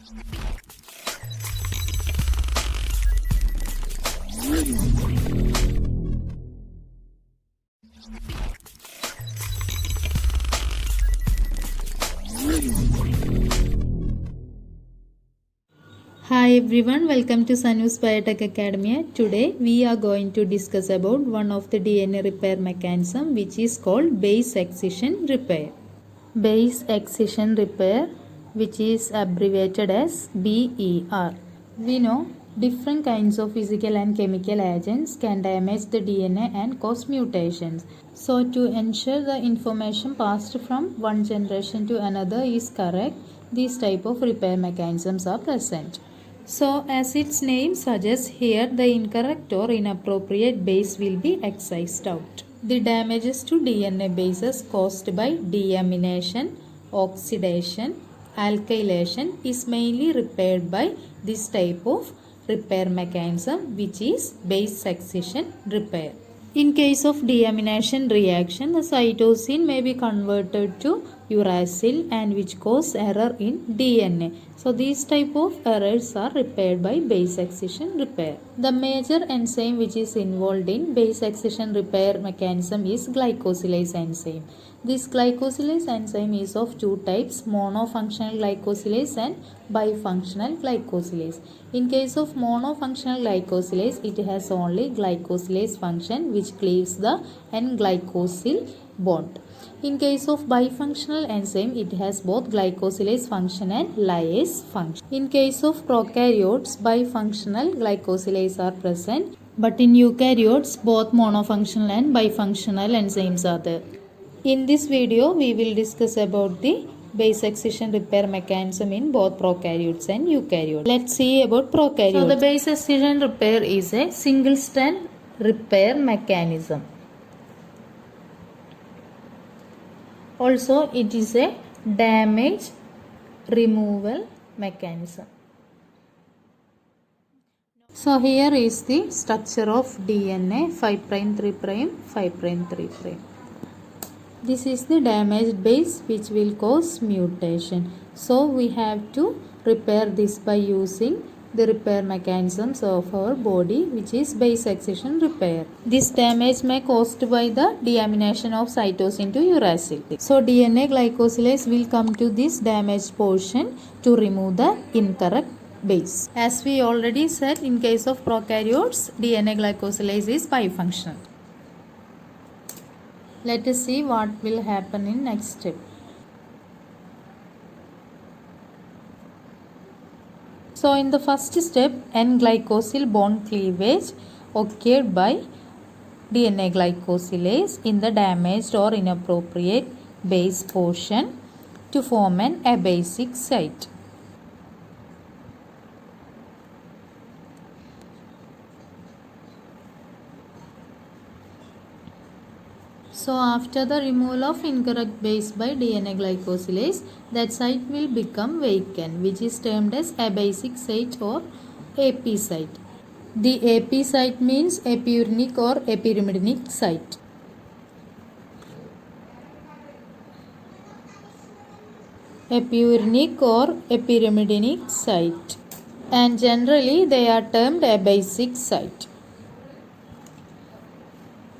Hi everyone, welcome to Sanus Biotech Academy. Today we are going to discuss about one of the DNA repair mechanism which is called base excision repair. Base excision repair, which is abbreviated as BER. We know different kinds of physical and chemical agents can damage the DNA and cause mutations. So to ensure the information passed from one generation to another is correct, these type of repair mechanisms are present. So as its name suggests, here the incorrect or inappropriate base will be excised out. The damages to DNA bases caused by deamination, oxidation, alkylation is mainly repaired by this type of repair mechanism, which is base excision repair. In case of deamination reaction, the cytosine may be converted to uracil and which cause error in DNA. So these type of errors are repaired by base excision repair. The major enzyme which is involved in base excision repair mechanism is glycosylase enzyme. This glycosylase enzyme is of two types, monofunctional glycosylase and bifunctional glycosylase. In case of monofunctional glycosylase, it has only glycosylase function which cleaves the N-glycosyl bond. In case of bifunctional enzyme, it has both glycosylase function and lyase function. In case of prokaryotes, bifunctional glycosylase are present, but in eukaryotes, both monofunctional and bifunctional enzymes are there. In this video, we will discuss about the base excision repair mechanism in both prokaryotes and eukaryotes. Let's see about prokaryotes. So the base excision repair is a single strand repair mechanism. Also, it is a damage removal mechanism. So here is the structure of DNA 5' 3', 5' 3'. This is the damaged base which will cause mutation. So we have to repair this by using the repair mechanisms of our body, which is base excision repair. This damage may caused by the deamination of cytosine to uracil. So DNA glycosylase will come to this damaged portion to remove the incorrect base. As we already said, in case of prokaryotes, DNA glycosylase is bifunctional. Let us see what will happen in next step. So in the first step, N-glycosyl bond cleavage occurred by DNA glycosylase in the damaged or inappropriate base portion to form an abasic site. So after the removal of incorrect base by DNA glycosylase, that site will become vacant, which is termed as abasic site or AP site. The AP site means epiurinic or epirimidinic site. Epiurinic or epirimidinic site, and generally they are termed abasic site.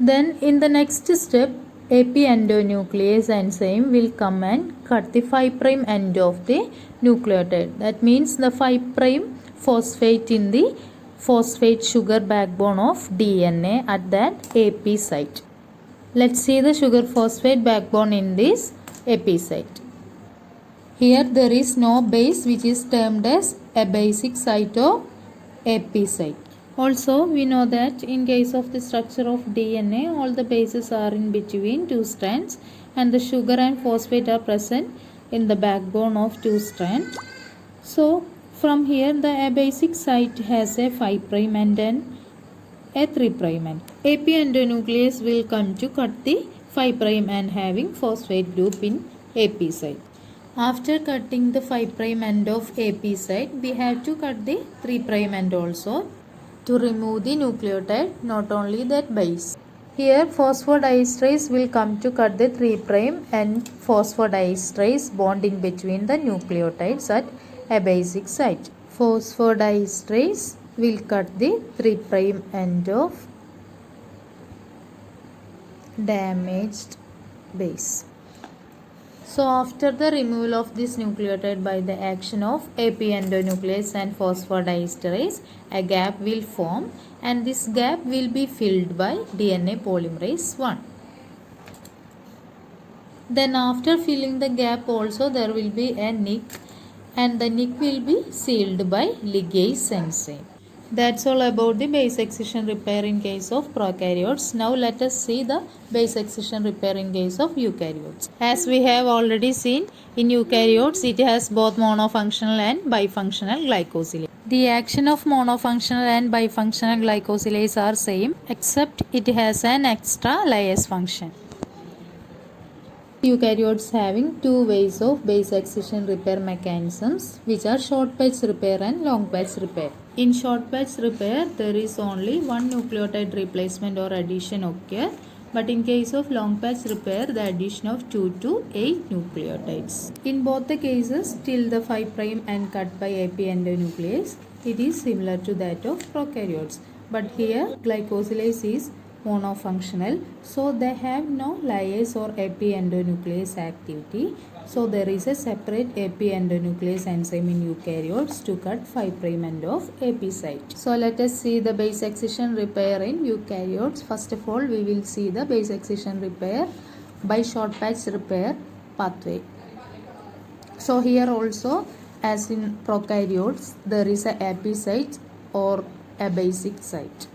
Then in the next step, AP endonuclease enzyme will come and cut the 5' end of the nucleotide. That means the 5' phosphate in the phosphate sugar backbone of DNA at that AP site. Let's see the sugar phosphate backbone in this AP site. Here there is no base, which is termed as abasic site or AP site. Also, we know that in case of the structure of DNA, all the bases are in between two strands and the sugar and phosphate are present in the backbone of two strands. So, from here the abasic site has a 5' end and a 3' end. AP endonuclease will come to cut the 5' end having phosphate group in AP site. After cutting the 5' end of AP site, we have to cut the 3' end also to remove the nucleotide, not only that base. Here phosphodiesterase will come to cut the 3' and phosphodiesterase bonding between the nucleotides at a basic site. Phosphodiesterase will cut the 3' end of damaged base. So after the removal of this nucleotide by the action of AP endonuclease and phosphodiesterase, a gap will form and this gap will be filled by DNA polymerase 1. Then after filling the gap also there will be a nick and the nick will be sealed by ligase enzyme. That's all about the base excision repair in case of prokaryotes. Now let us see the base excision repair in case of eukaryotes. As we have already seen, in eukaryotes it has both monofunctional and bifunctional glycosylase. The action of monofunctional and bifunctional glycosylase are same except it has an extra lyase function. Eukaryotes having two ways of base excision repair mechanisms, which are short patch repair and long patch repair. In short patch repair, there is only one nucleotide replacement or addition occur, but in case of long patch repair, the addition of 2 to 8 nucleotides. In both the cases, till the 5' and cut by AP endonuclease, it is similar to that of prokaryotes, but here glycosylase is monofunctional, so they have no lyase or AP endonuclease activity. So there is a separate AP endonuclease enzyme in eukaryotes to cut 5' end of AP site. So let us see the base excision repair in eukaryotes. First of all, we will see the base excision repair by short patch repair pathway. So here also, as in prokaryotes, there is a AP site or a basic site.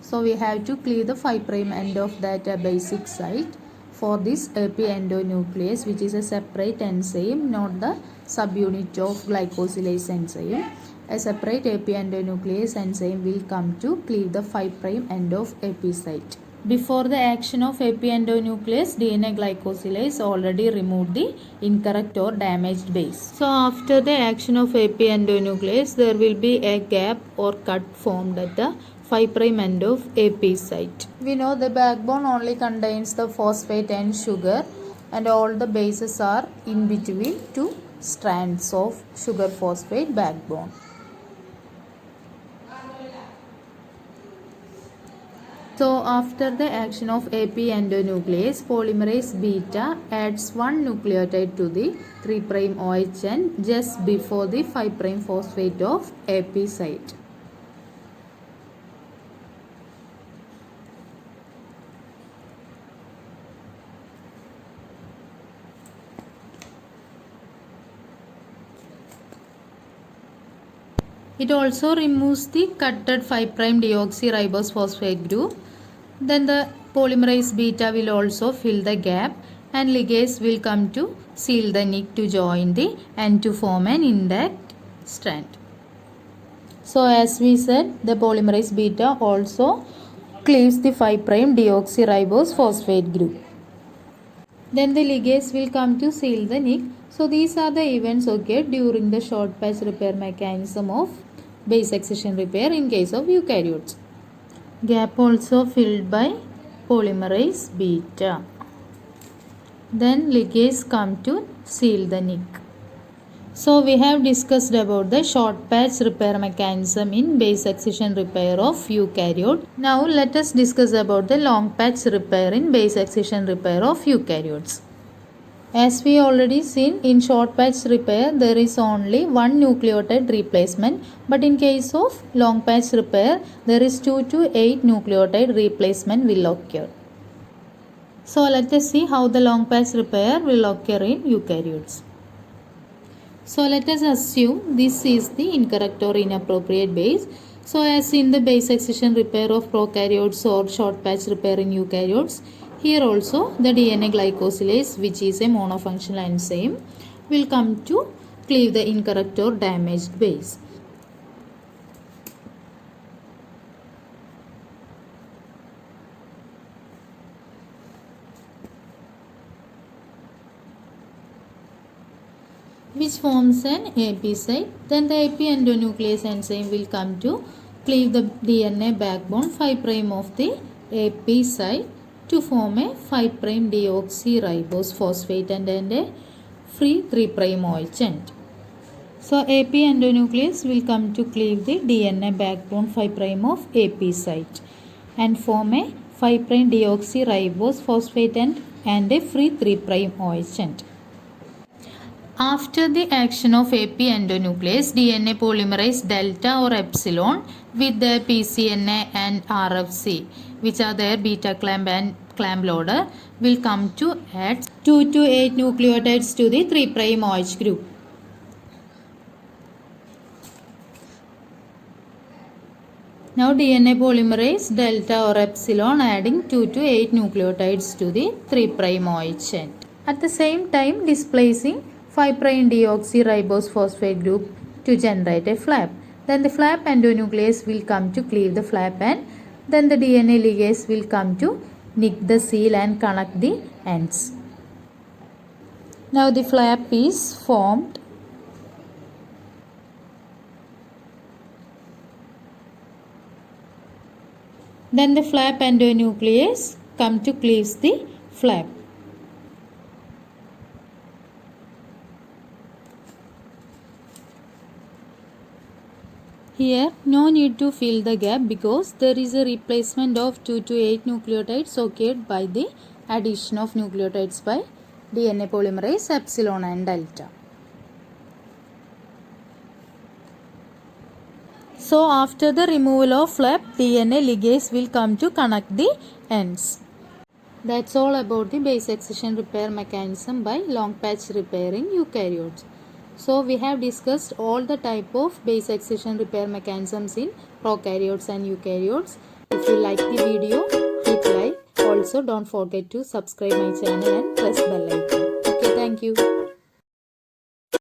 So we have to clear the 5' end of that basic site for this AP endonuclease, which is a separate enzyme, not the subunit of glycosylase enzyme. A separate AP endonuclease enzyme will come to clear the 5' end of AP site. Before the action of AP endonuclease, DNA glycosylase already removed the incorrect or damaged base. So after the action of AP endonuclease, there will be a gap or cut formed at the 5' end of AP site. We know the backbone only contains the phosphate and sugar, and all the bases are in between two strands of sugar phosphate backbone. So after the action of AP endonuclease, polymerase beta adds one nucleotide to the 3' OHN just before the 5' phosphate of AP site. It also removes the cutted 5' deoxyribose phosphate group. Then the polymerase beta will also fill the gap and ligase will come to seal the nick to join the and to form an intact strand. So as we said, the polymerase beta also cleaves the 5' deoxyribose phosphate group. Then the ligase will come to seal the nick. So these are the events occurred during the short patch repair mechanism of base excision repair in case of eukaryotes. Gap also filled by polymerase beta. Then ligase come to seal the nick. So we have discussed about the short patch repair mechanism in base excision repair of eukaryote. Now let us discuss about the long patch repair in base excision repair of eukaryotes. As we already seen, in short patch repair there is only one nucleotide replacement, but in case of long patch repair there is 2 to 8 nucleotide replacement will occur. So let us see how the long patch repair will occur in eukaryotes. So let us assume this is the incorrect or inappropriate base. So as in the base excision repair of prokaryotes or short patch repair in eukaryotes, here also the DNA glycosylase, which is a monofunctional enzyme, will come to cleave the incorrect or damaged base. Which forms an AP site. Then the AP endonuclease enzyme will come to cleave the DNA backbone 5' of the AP site to form a 5' deoxyribose phosphate and a free 3' OH end. So AP endonuclease will come to cleave the DNA backbone 5' of AP site and form a 5' deoxyribose phosphate and a free 3' OH end. After the action of AP endonuclease, DNA polymerase delta or epsilon with their pCNA and RFC, which are their beta clamp and clamp loader, will come to add 2 to 8 nucleotides to the 3' OH group. Now DNA polymerase delta or epsilon adding 2 to 8 nucleotides to the 3' OH end. At the same time displacing 5' deoxyribose phosphate group to generate a flap. Then the flap endonuclease will come to cleave the flap and then the DNA ligase will come to nick the seal and connect the ends. Now the flap is formed. Then the flap endonuclease come to cleave the flap. Here no need to fill the gap because there is a replacement of 2 to 8 nucleotides occurred by the addition of nucleotides by DNA polymerase epsilon and delta. So after the removal of flap, DNA ligase will come to connect the ends. That's all about the base excision repair mechanism by long patch repair in eukaryotes. So we have discussed all the type of base excision repair mechanisms in prokaryotes and eukaryotes. If you like the video, hit like. Also don't forget to subscribe my channel and press bell icon. Okay, thank you.